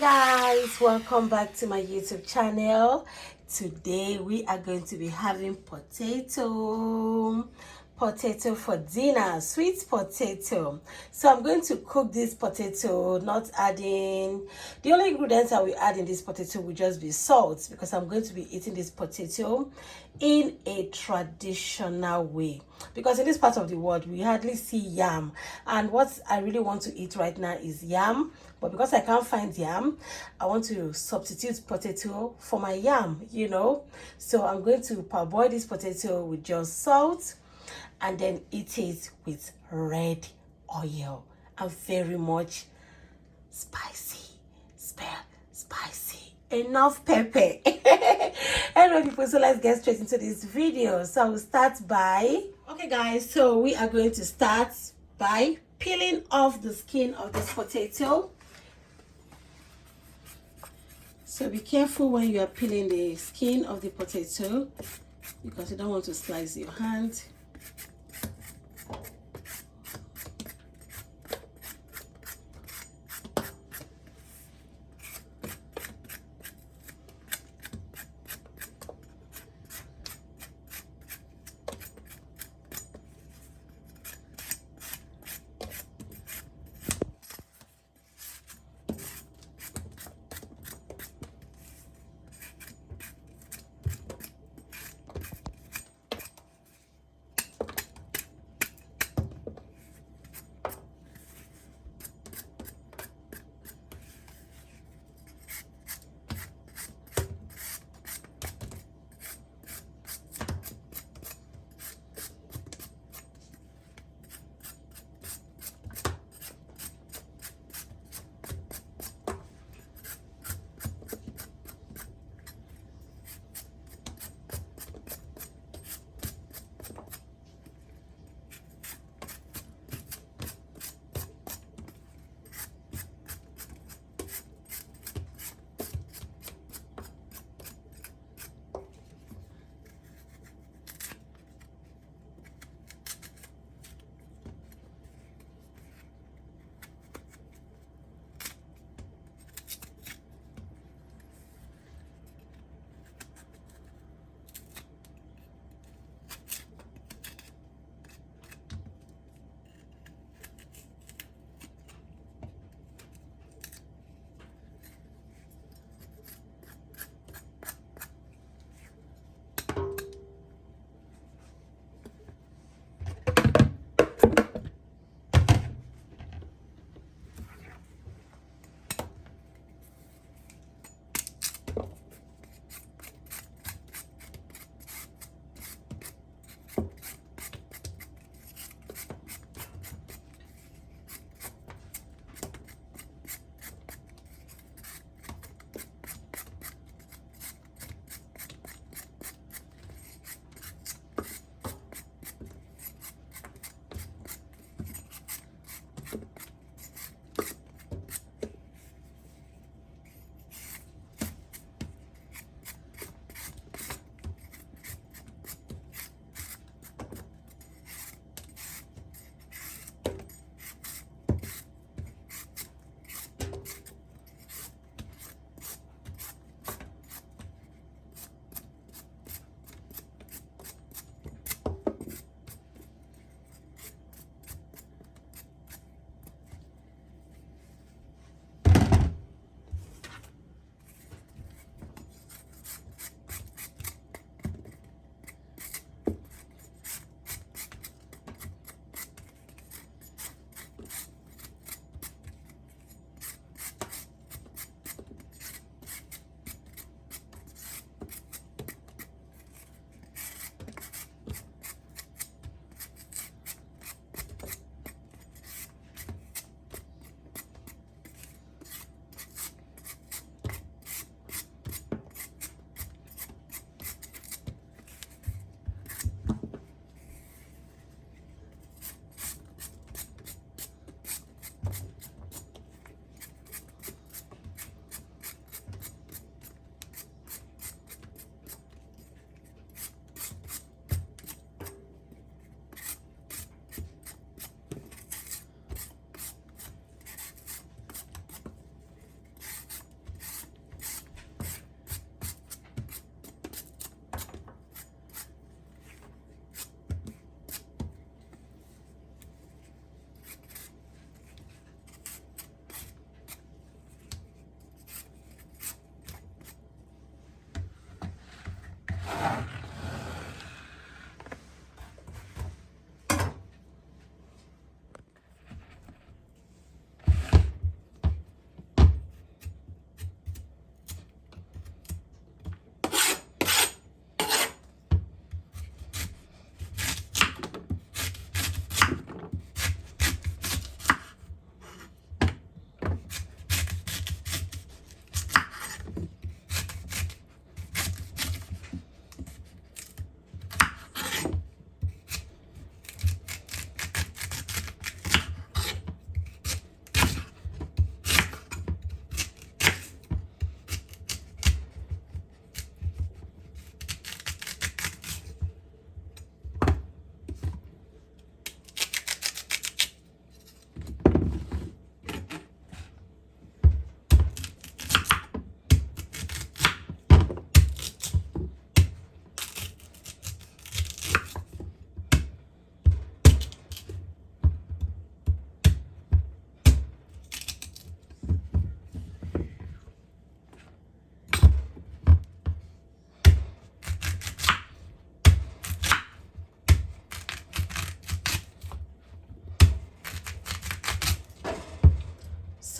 Guys, welcome back to my YouTube channel. Today we are going to be having potato for dinner, sweet potato. So I'm going to cook this potato, not adding the only ingredients I will add in this potato will just be salt, because I'm going to be eating this potato in a traditional way, because in this part of the world we hardly see yam, and what I really want to eat right now is yam. But because I can't find yam, I want to substitute potato for my yam. So I'm going to parboil this potato with just salt and then eat it with red oil and very much spicy. Spicy. Enough pepper. Anyway, people, so let's get straight into this video. So I will start by, okay guys, so we are going to start by peeling off the skin of this potato. So be careful when you are peeling the skin of the potato, because you don't want to slice your hand.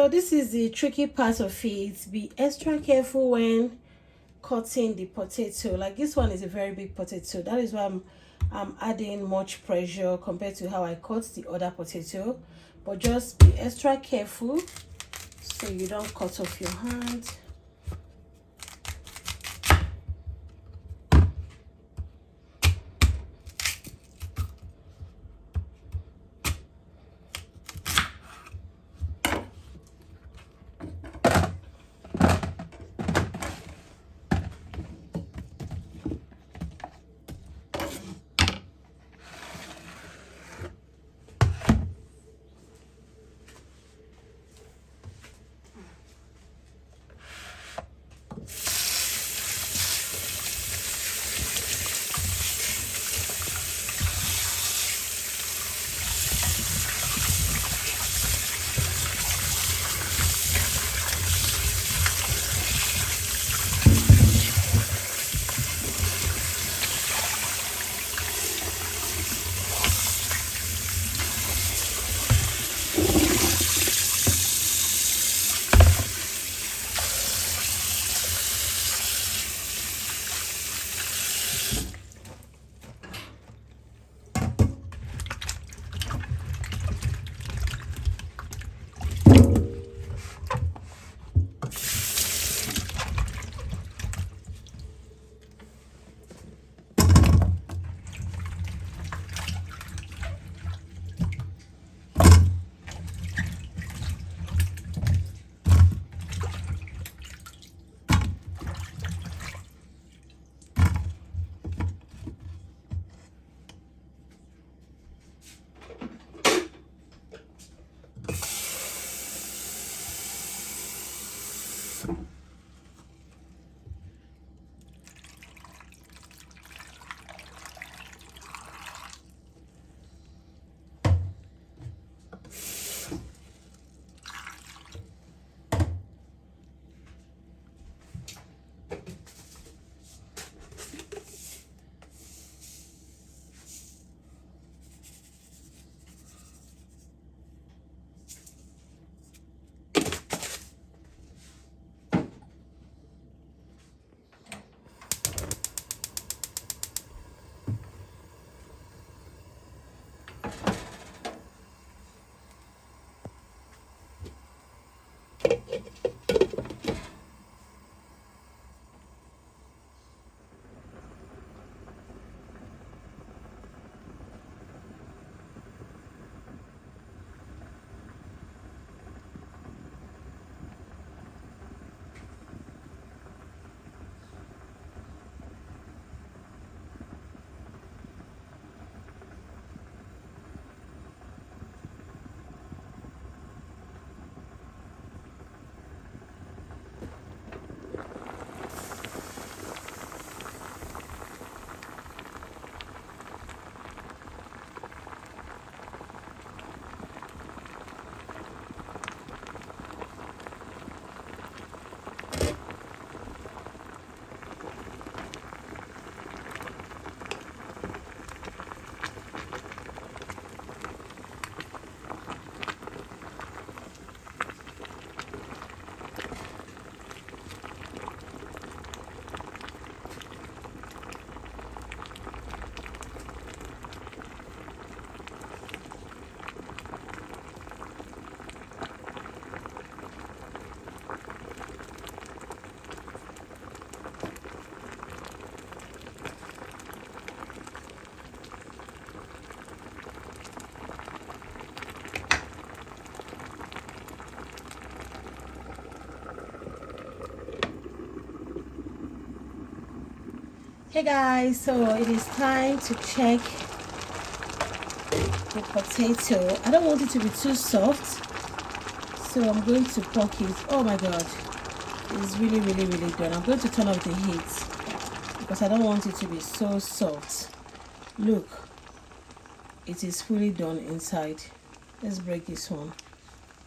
So this is the tricky part of it. Be extra careful when cutting the potato. Like this one is a very big potato. That is why I'm adding much pressure compared to how I cut the other potato. But just be extra careful so you don't cut off your hand. Hey guys, so it is time to check the potato. I don't want it to be too soft, so I'm going to poke it. Oh my god, it's really done. I'm going to turn off the heat because I don't want it to be so soft. Look, it is fully done inside. Let's break this one.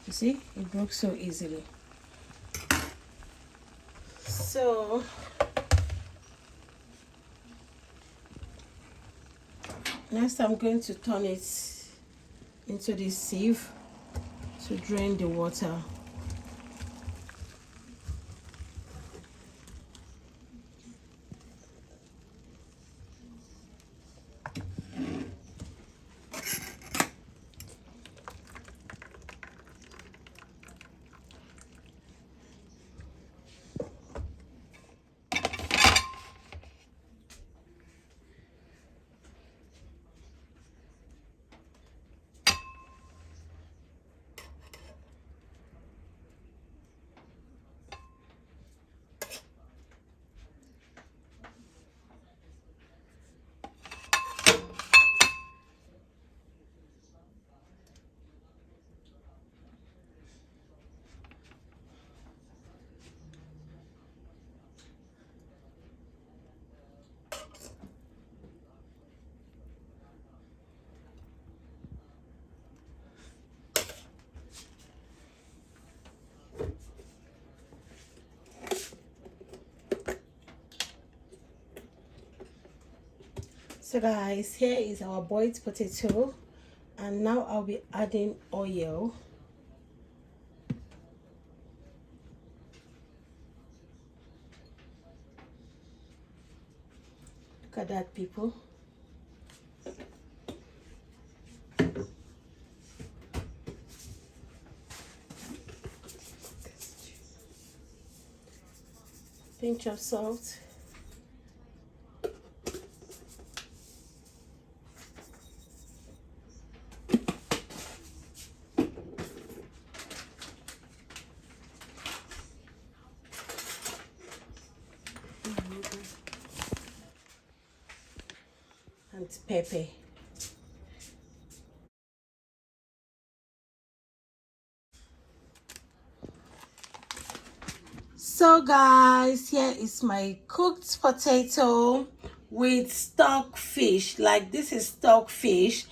You see, it broke so easily. So next I'm going to turn it into this sieve to drain the water. So guys, here is our boiled potato, and now I'll be adding oil. Look at that, people. Pinch of salt. And pepper. So guys, here is my cooked potato with stockfish. Like, this is stockfish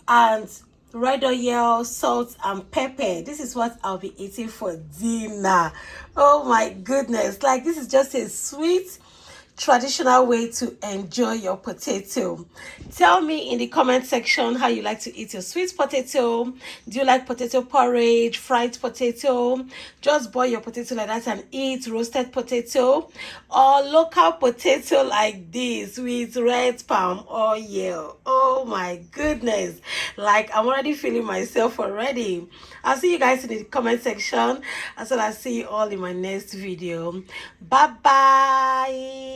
and red oil, salt and pepper. This is what I'll be eating for dinner. Oh my goodness, like, this is just a sweet traditional way to enjoy your potato. Tell me in the comment section how you like to eat your sweet potato. Do you like potato porridge, fried potato, just boil your potato like that and eat roasted potato, or local potato like this with red palm oil? Oh my goodness, like, I'm already feeling myself already. I'll see you guys in the comment section, as well as see you all in my next video. Bye bye.